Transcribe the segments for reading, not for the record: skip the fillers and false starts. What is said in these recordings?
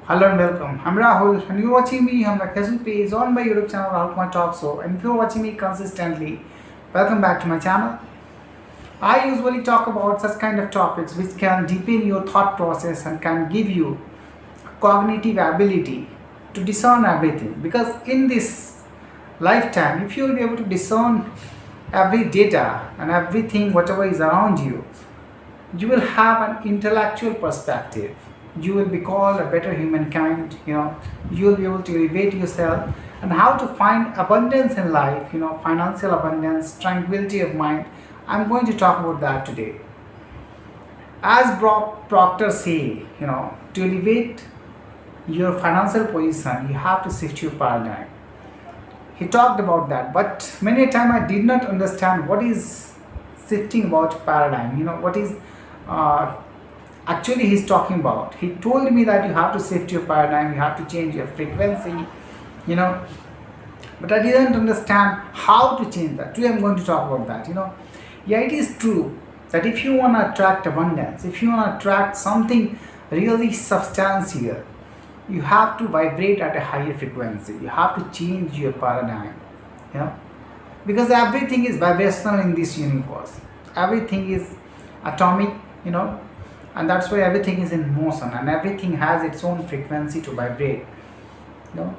Hello and welcome. I'm Rahul and you're watching me on my Facebook page on my YouTube channel Rahul Kumar Talk Show. And if you're watching me consistently, welcome back to my channel. I usually talk about such kind of topics which can deepen your thought process and can give you cognitive ability to discern everything. Because in this lifetime, if you will be able to discern every data and everything, whatever is around you, you will have an intellectual perspective. You will be called a better humankind. You will be able to elevate yourself and how to find abundance in life, financial abundance, tranquility of mind. I'm going to talk about that today. As Proctor say, to elevate your financial position, you have to shift your paradigm. He talked about that, but many a time I did not understand what is shifting about paradigm. What is uh, actually he's talking about. He told me that you have to shift your paradigm, you have to change your frequency, you know but I didn't understand how to change that. Today I'm going to talk about that. Yeah, it is true that if you want to attract abundance, if you want to attract something really substantial, you have to vibrate at a higher frequency, you have to change your paradigm, you know because everything is vibrational in this universe. Everything is atomic, you know and that's why everything is in motion and everything has its own frequency to vibrate, you know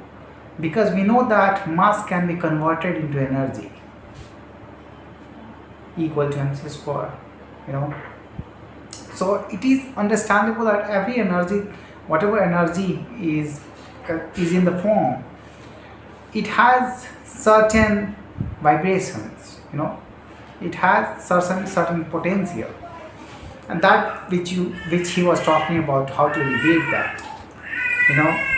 because we know that mass can be converted into energy equal to mc square, you know so it is understandable that every energy, whatever energy is in the form, it has certain vibrations, it has certain potential, and that which he was talking about, how to elevate that. you know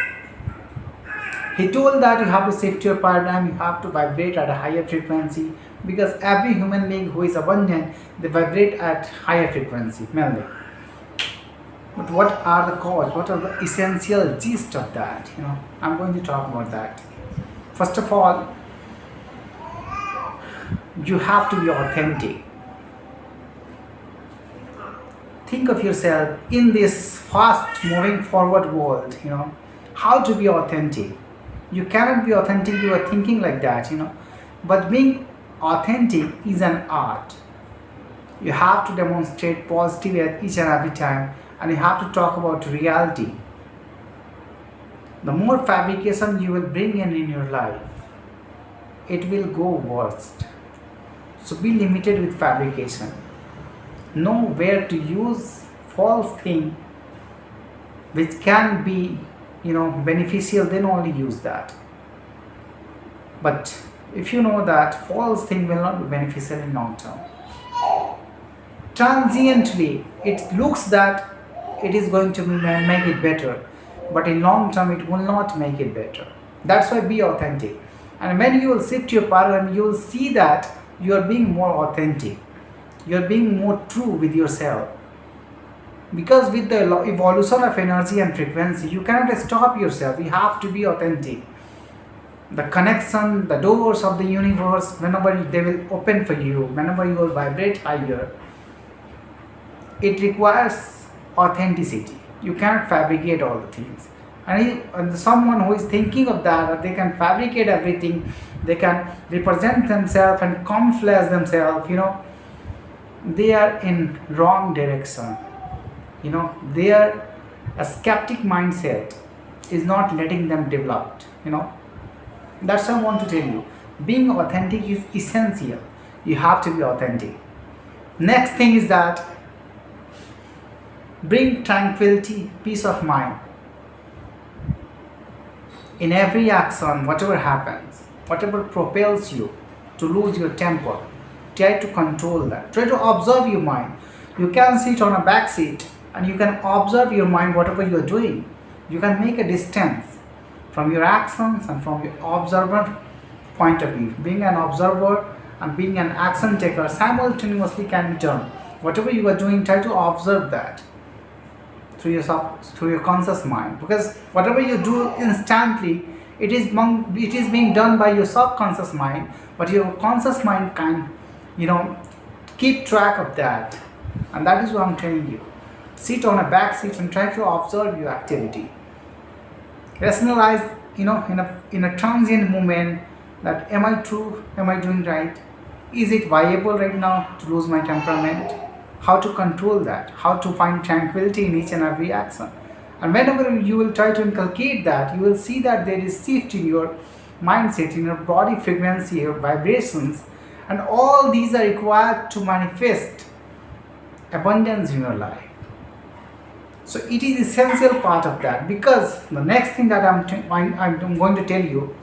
he told that you have to shift your paradigm, you have to vibrate at a higher frequency, because every human being who is abundant, they vibrate at higher frequency mainly. But what are the cause, what are the essential gist of that? I'm going to talk about that. First of all, you have to be authentic. Think of yourself in this fast moving forward world. How to be authentic. You cannot be authentic, you are thinking like that. But being authentic is an art. You have to demonstrate positive at each and every time, and you have to talk about reality. The more fabrication you will bring in your life, it will go worst. So be limited with fabrication. Know where to use false thing which can be beneficial, then only use that. But if you know that false thing will not be beneficial in long term, transiently it looks that it is going to make it better, but in long term it will not make it better. That's why be authentic. And when you will shift your paradigm, you will see that you are being more authentic, you are being more true with yourself. Because with the evolution of energy and frequency, you cannot stop yourself, you have to be authentic. The connection, the doors of the universe, whenever they will open for you, whenever you will vibrate higher, it requires authenticity. You cannot fabricate all the things. And someone who is thinking of that they can fabricate everything, they can represent themselves and camouflage themselves, they are in wrong direction. Their a skeptic mindset is not letting them develop. That's what I want to tell you. Being authentic is essential. You have to be authentic. Next thing is that bring tranquility, peace of mind. In every action, whatever happens, whatever propels you to lose your temper, try to control that. Try to observe your mind. You can sit on a back seat and you can observe your mind, whatever you are doing. You can make a distance from your actions and from your observer point of view. Being an observer and being an action taker simultaneously can be done. Whatever you are doing, try to observe that through your conscious mind, because whatever you do instantly, it is being done by your subconscious mind, but your conscious mind can keep track of that. And that is what I'm telling you. Sit on a back seat and try to observe your activity. Rationalize, in a transient moment, that am I true, am I doing right, is it viable right now to lose my temperament, how to control that, how to find tranquility in each and every action. And whenever you will try to inculcate that, you will see that there is shift in your mindset, in your body frequency, your vibrations, and all these are required to manifest abundance in your life. So it is essential part of that, because the next thing that I'm going to tell you,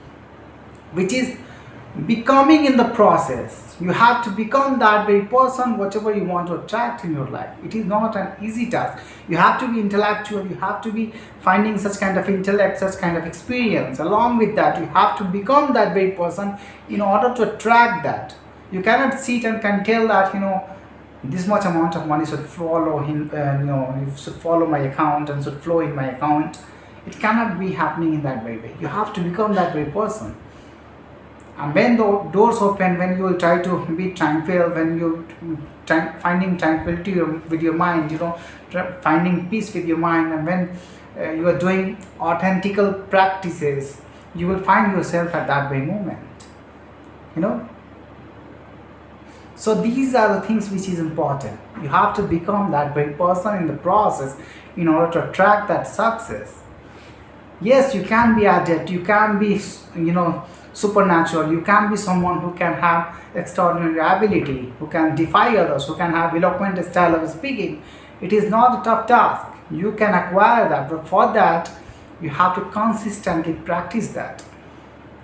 which is becoming in the process. You have to become that very person, whatever you want to attract in your life. It is not an easy task. You have to be intellectual, you have to be finding such kind of intellect, such kind of experience. Along with that, you have to become that very person in order to attract that. You cannot sit and can tell that, this much amount of money should follow him, you should follow my account and should flow in my account. It cannot be happening in that very way. You have to become that very person. And when the doors open, when you will try to be tranquil, when you finding tranquility with your mind, finding peace with your mind, and when you are doing authentical practices, you will find yourself at that very moment. So these are the things which is important. You have to become that very person in the process in order to attract that success. Yes, you can be adept, you can be, supernatural, you can be someone who can have extraordinary ability, who can defy others, who can have eloquent style of speaking. It is not a tough task. You can acquire that, but for that, you have to consistently practice that.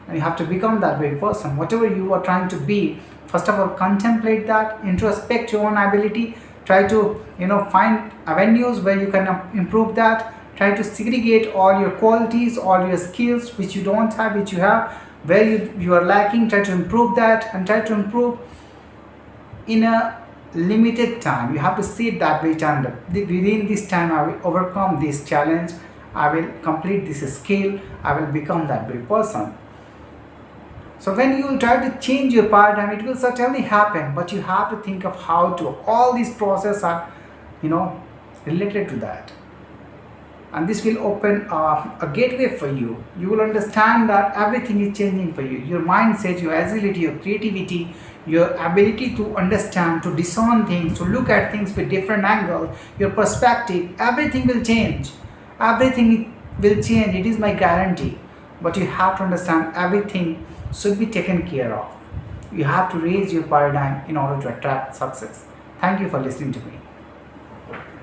And you have to become that very person. Whatever you are trying to be, first of all, contemplate that, introspect your own ability, try to, find avenues where you can improve that, try to segregate all your qualities, all your skills which you don't have, which you have, where you are lacking, try to improve that, and try to improve in a limited time. You have to set that very time that within this time I will overcome this challenge, I will complete this skill, I will become that very person. So when you try to change your paradigm, it will certainly happen, but you have to think of how to. All these processes are, related to that. And this will open a gateway for you. You will understand that everything is changing for you. Your mindset, your agility, your creativity, your ability to understand, to discern things, to look at things with different angles, your perspective, everything will change. Everything will change. It is my guarantee. But you have to understand everything should be taken care of. You have to raise your paradigm in order to attract success. Thank you for listening to me.